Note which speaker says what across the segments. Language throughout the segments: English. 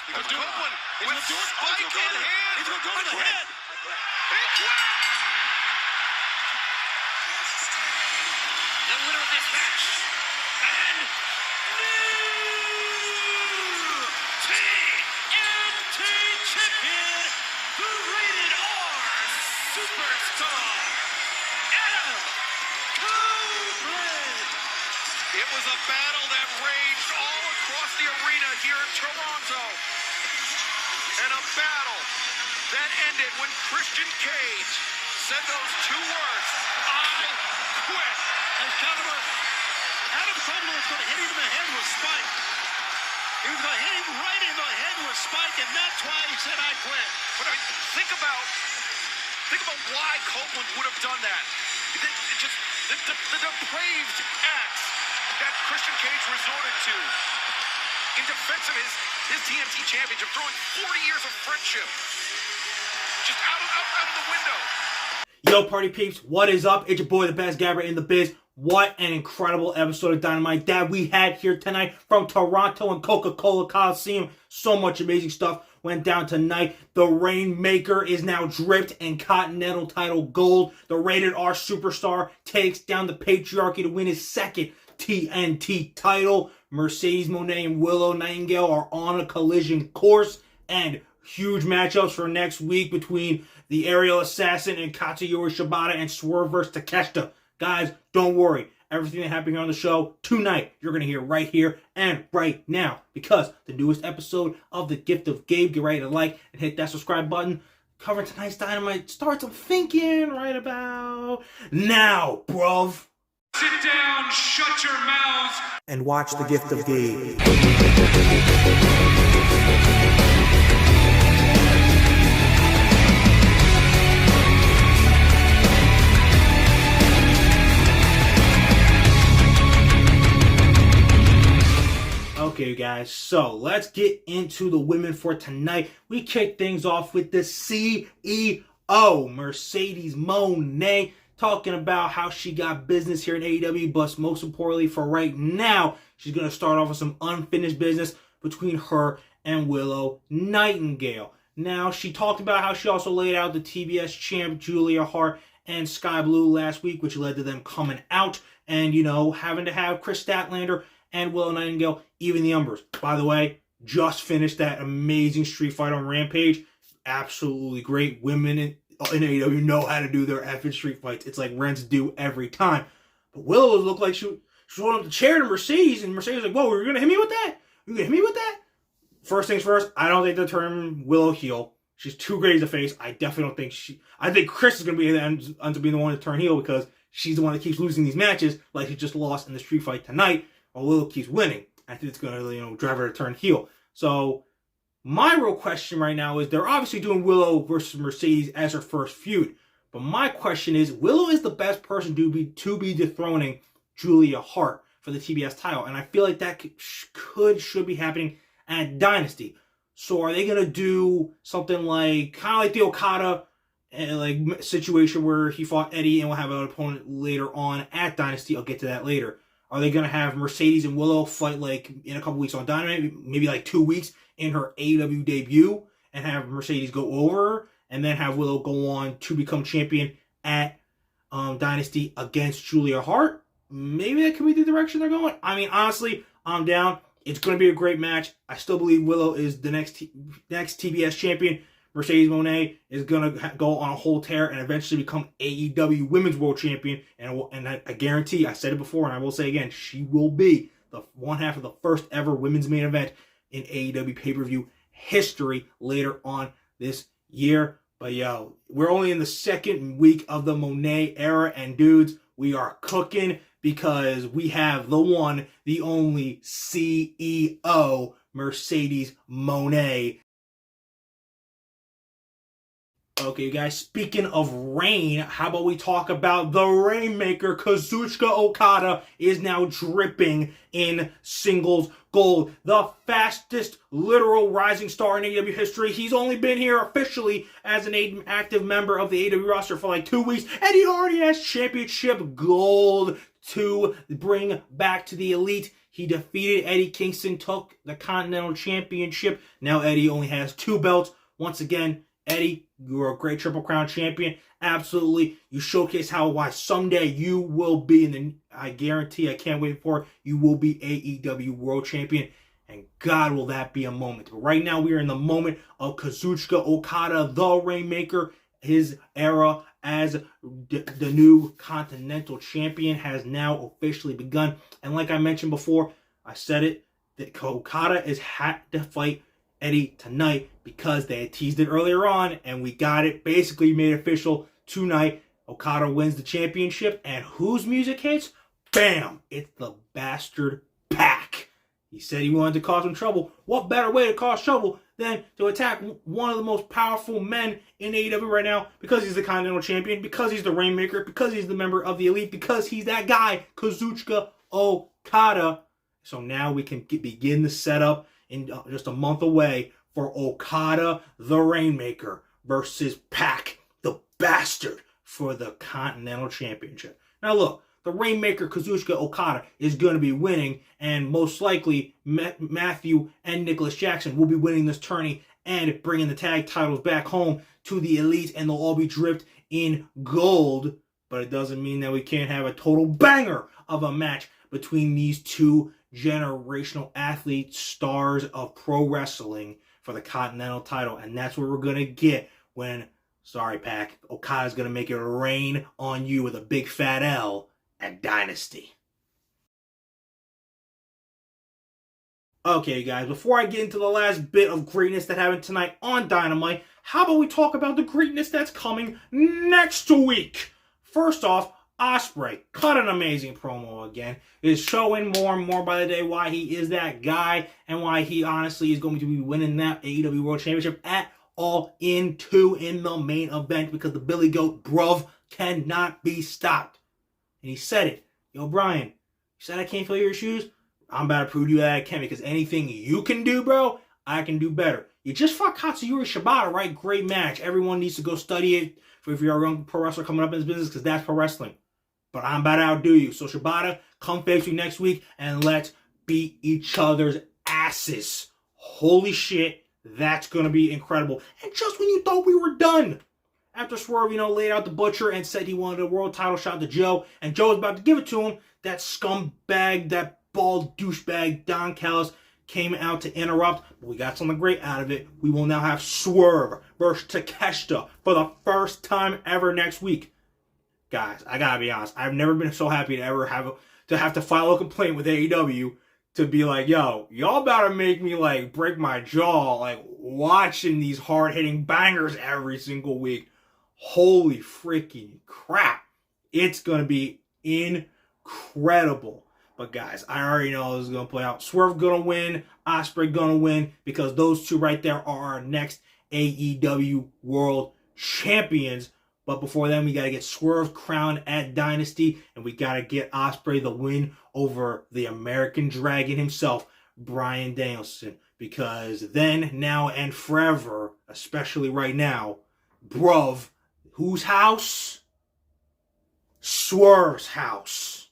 Speaker 1: Copeland with spike in hand.
Speaker 2: He's going to go to the head.
Speaker 1: The winner of this match and new TNT champion, the Rated R superstar, Adam Copeland. It was a battle that raged all across the arena here in Toronto. And a battle that ended when Christian Cage said those two words, I quit.
Speaker 2: And Adam Copeland was going to hit him in the head with Spike. He was going to hit him right in the head with Spike, and that's why he said, I quit.
Speaker 1: But I mean, think about why Copeland would have done that. The depraved acts that Christian Cage resorted to in defense of his TNT championship, throwing 40 years of friendship just out of the window.
Speaker 3: Yo, party peeps, what is up? It's your boy, the best gabber in the biz. What an incredible episode of Dynamite that we had here tonight from Toronto and Coca-Cola Coliseum. So much amazing stuff went down tonight. The Rainmaker is now dripped in Continental title gold. The Rated R superstar takes down the Patriarchy to win his second TNT title. Mercedes Monet and Willow Nightingale are on a collision course, and huge matchups for next week between the Aerial Assassin and Kazuchika Shibata and Swerve vs. Takeshita. Guys, don't worry. Everything that happened here on the show tonight, you're going to hear right here and right now, because the newest episode of The Gift of Gabe, get ready to like and hit that subscribe button. Covering tonight's Dynamite starts, I'm thinking, right about now, bruv.
Speaker 1: Sit down, shut your mouths,
Speaker 3: And watch The Gift of Gabe. Okay, guys, so let's get into the women for tonight. We kick things off with the CEO, Mercedes Monet, talking about how she got business here in AEW, but most importantly for right now, she's going to start off with some unfinished business between her and Willow Nightingale. Now, she talked about how she also laid out the TBS champ Julia Hart and Sky Blue last week, which led to them coming out and, you know, having to have Chris Statlander and Willow Nightingale even the numbers. By the way, just finished that amazing street fight on Rampage. Absolutely great. Women in AEW know how to do their effing street fights. It's like Rents do every time. But Willow looked like she was holding up the chair to Mercedes, and Mercedes was like, whoa, you're going to hit me with that? You're going to hit me with that? First things first, I don't think they'll turn Willow heel. She's too great as a face. I definitely don't think I think Chris is going to be ends up being the one to turn heel, because she's the one that keeps losing these matches, like she just lost in the street fight tonight, while Willow keeps winning. I think it's going to, drive her to turn heel. So my real question right now is, they're obviously doing Willow versus Mercedes as her first feud. But my question is, Willow is the best person to be dethroning Julia Hart for the TBS title. And I feel like that should be happening at Dynasty. So are they going to do something like, kind of like the Okada situation where he fought Eddie and we'll have an opponent later on at Dynasty? I'll get to that later. Are they going to have Mercedes and Willow fight like in a couple weeks on Dynamite, maybe like 2 weeks in her AEW debut, and have Mercedes go over her, and then have Willow go on to become champion at Dynasty against Julia Hart? Maybe that could be the direction they're going. I mean, honestly, I'm down. It's going to be a great match. I still believe Willow is the next TBS champion. Mercedes Monet is going to go on a whole tear and eventually become AEW Women's World Champion. And I guarantee, I said it before and I will say again, she will be the one half of the first ever women's main event in AEW pay-per-view history later on this year. But yo, we're only in the second week of the Monet era, and dudes, we are cooking, because we have the one, the only CEO, Mercedes Monet. Okay, you guys, speaking of rain, how about we talk about the Rainmaker? Kazuchika Okada is now dripping in singles gold. The fastest literal rising star in AEW history. He's only been here officially as an active member of the AEW roster for like 2 weeks, and he already has championship gold to bring back to the elite. He defeated Eddie Kingston, took the Continental Championship. Now Eddie only has 2 belts. Once again, Eddie, you're a great Triple Crown champion. Absolutely. You showcase why someday you will be I guarantee, I can't wait for it, you will be AEW World Champion. And God, will that be a moment. But right now, we are in the moment of Kazuchika Okada, the Rainmaker. His era as the new Continental Champion has now officially begun. And like I mentioned before, I said it, that Okada had to fight Eddie tonight because they had teased it earlier on, and we got it basically made official tonight. Okada wins the championship, and whose music hits? Bam! It's the Bastard Pack. He said he wanted to cause him trouble. What better way to cause trouble than to attack one of the most powerful men in AEW right now, because he's the Continental Champion, because he's the Rainmaker, because he's the member of the Elite, because he's that guy, Kazuchika Okada. So now we can begin the setup in just a month away for Okada, the Rainmaker, versus Pac, the Bastard, for the Continental Championship. Now look, the Rainmaker, Kazuchika Okada, is going to be winning, and most likely Matthew and Nicholas Jackson will be winning this tourney and bringing the tag titles back home to the Elite, and they'll all be dripped in gold. But it doesn't mean that we can't have a total banger of a match between these two generational athletes, stars of pro wrestling, for the Continental title. And that's what we're going to get when, sorry Pac, Okada's going to make it rain on you with a big fat L at Dynasty. Okay, guys, before I get into the last bit of greatness that happened tonight on Dynamite, how about we talk about the greatness that's coming next week? First off, Osprey cut an amazing promo again. Is showing more and more by the day why he is that guy and why he honestly is going to be winning that AEW World Championship at All In 2 in the main event, because the Billy Goat bruv cannot be stopped. And he said it. Yo, Brian, you said I can't fill your shoes? I'm about to prove to you that I can, because anything you can do, bro, I can do better. You just fought Katsuyori Shibata, right? Great match. Everyone needs to go study it if you're a young pro wrestler coming up in this business, because that's pro wrestling. But I'm about to outdo you. So Shibata, come face me next week and let's beat each other's asses. Holy shit, that's going to be incredible. And just when you thought we were done, after Swerve, laid out the Butcher and said he wanted a world title shot to Joe, and Joe was about to give it to him, that scumbag, that bald douchebag, Don Callis, came out to interrupt, but we got something great out of it. We will now have Swerve versus Takeshita for the first time ever next week. Guys, I gotta be honest, I've never been so happy to ever have to file a complaint with AEW to be like, yo, y'all about to make me break my jaw watching these hard-hitting bangers every single week. Holy freaking crap. It's gonna be incredible. But guys, I already know this is going to play out. Swerve going to win. Osprey going to win. Because those two right there are our next AEW World Champions. But before then, we got to get Swerve crowned at Dynasty. And we got to get Osprey the win over the American Dragon himself, Bryan Danielson. Because then, now, and forever, especially right now, bruv, whose house? Swerve's house.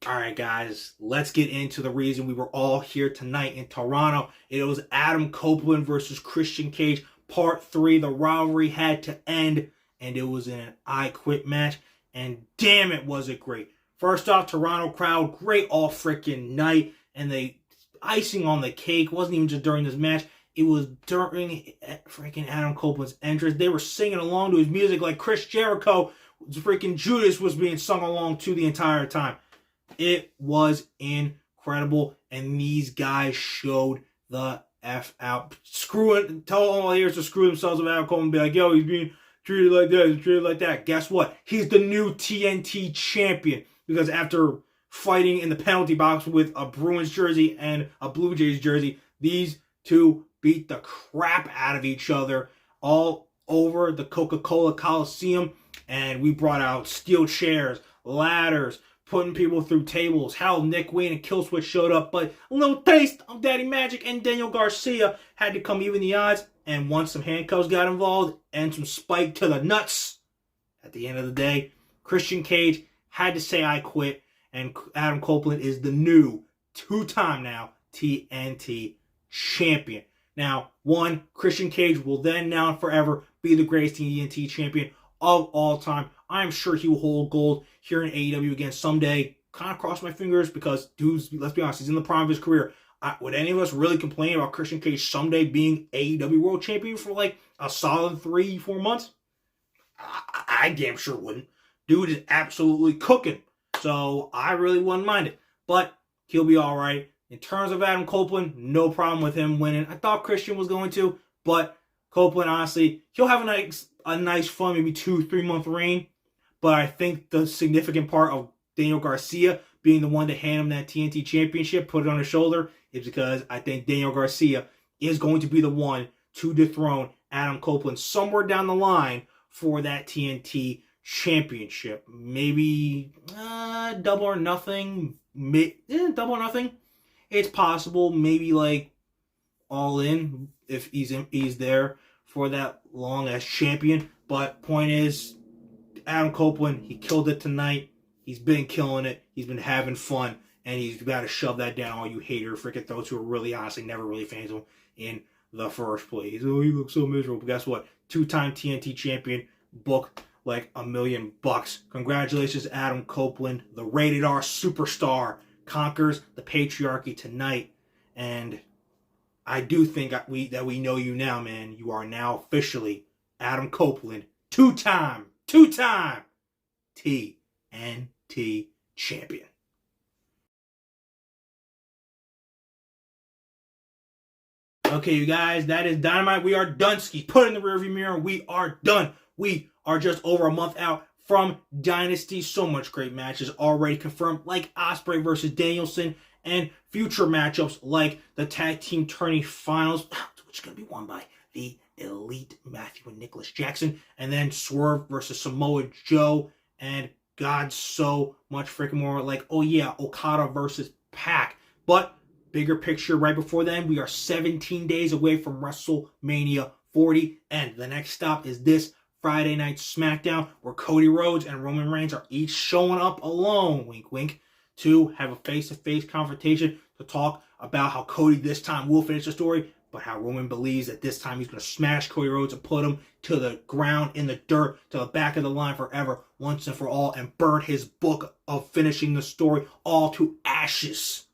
Speaker 3: Alright guys, let's get into the reason we were all here tonight in Toronto. It was Adam Copeland versus Christian Cage, Part 3. The rivalry had to end, and it was in an I Quit match, and damn it was it great. First off, Toronto crowd, great all freaking night, and the icing on the cake wasn't even just during this match, it was during freaking Adam Copeland's entrance. They were singing along to his music like Chris Jericho, freaking Judas was being sung along to the entire time. It was incredible, and these guys showed the F out. Tell all the ears to screw themselves with Adam Cole and be like, yo, he's being treated like this, treated like that. Guess what? He's the new TNT champion, because after fighting in the penalty box with a Bruins jersey and a Blue Jays jersey, these two beat the crap out of each other all over the Coca-Cola Coliseum, and we brought out steel chairs, ladders, putting people through tables. Hell, Nick Wayne and Killswitch showed up, but a little taste of Daddy Magic and Daniel Garcia had to come even the odds. And once some handcuffs got involved and some spike to the nuts, at the end of the day, Christian Cage had to say I quit. and Adam Copeland is the new two-time now TNT champion. Now, Christian Cage will then now and forever be the greatest TNT champion of all time. I'm sure he will hold gold here in AEW again someday. Kind of cross my fingers because, dude, let's be honest, he's in the prime of his career. Would any of us really complain about Christian Cage someday being AEW World Champion for like a solid 3-4 months? I damn sure wouldn't. Dude is absolutely cooking. So I really wouldn't mind it. But he'll be all right. In terms of Adam Copeland, no problem with him winning. I thought Christian was going to, but Copeland, honestly, he'll have a nice fun, maybe 2-3 month reign. But I think the significant part of Daniel Garcia being the one to hand him that TNT championship, put it on his shoulder, is because I think Daniel Garcia is going to be the one to dethrone Adam Copeland somewhere down the line for that TNT championship. Maybe double or nothing. Double or nothing. It's possible. Maybe like All In if he's there for that long as champion. But point is, Adam Copeland, he killed it tonight. He's been killing it. He's been having fun. And he's got to shove that down all you hater freaking throats who are really honestly never really fans of him in the first place. Oh, he looks so miserable. But guess what? 2-time TNT champion, booked like $1 million. Congratulations, Adam Copeland, the rated R superstar, conquers the patriarchy tonight. And I do think that we know you now, man. You are now officially Adam Copeland, two-time TNT champion. Okay, you guys, that is Dynamite. We are done. Ski. Put it in the rearview mirror. We are done. We are just over a month out from Dynasty. So much great matches already confirmed, like Osprey versus Danielson, and future matchups like the Tag Team Tourney Finals, which is going to be won by the Elite Matthew and Nicholas Jackson, and then Swerve versus Samoa Joe, and God, so much freaking more, like, oh yeah, Okada versus Pac. But bigger picture, right before then, we are 17 days away from WrestleMania 40, and the next stop is this Friday night SmackDown, where Cody Rhodes and Roman Reigns are each showing up alone, wink wink, to have a face-to-face confrontation to talk about how Cody this time will finish the story, but how Roman believes that this time he's going to smash Cody Rhodes and put him to the ground in the dirt, to the back of the line forever, once and for all, and burn his book of finishing the story all to ashes.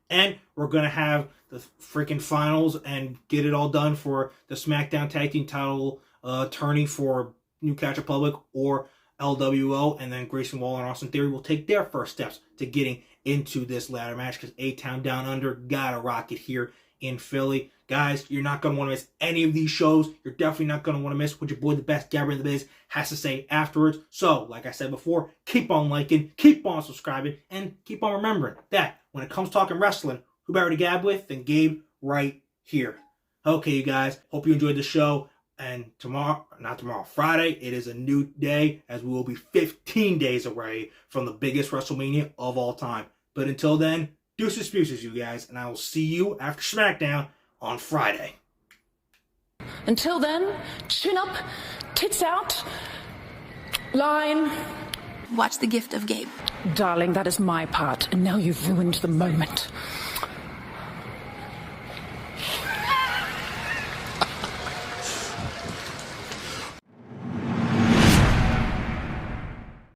Speaker 3: And we're going to have the freaking finals and get it all done for the SmackDown Tag Team Title tourney for New Catch Republic or LWO. And then Grayson Waller and Austin Theory will take their first steps to getting into this ladder match, because A-Town Down Under got to rock it here in Philly. Guys, you're not going to want to miss any of these shows. You're definitely not going to want to miss what your boy, the best Gabber in the biz, has to say afterwards. So, like I said before, keep on liking, keep on subscribing, and keep on remembering that when it comes talking wrestling, who better to gab with than Gabe right here. Okay, you guys, hope you enjoyed the show. And Friday, it is a new day, as we will be 15 days away from the biggest WrestleMania of all time. But until then, deuces fuses, you guys, and I will see you after SmackDown on Friday.
Speaker 4: Until then, chin up, tits out, line.
Speaker 5: Watch The Gift of Gabe.
Speaker 4: Darling, that is my part, and now you've ruined the moment.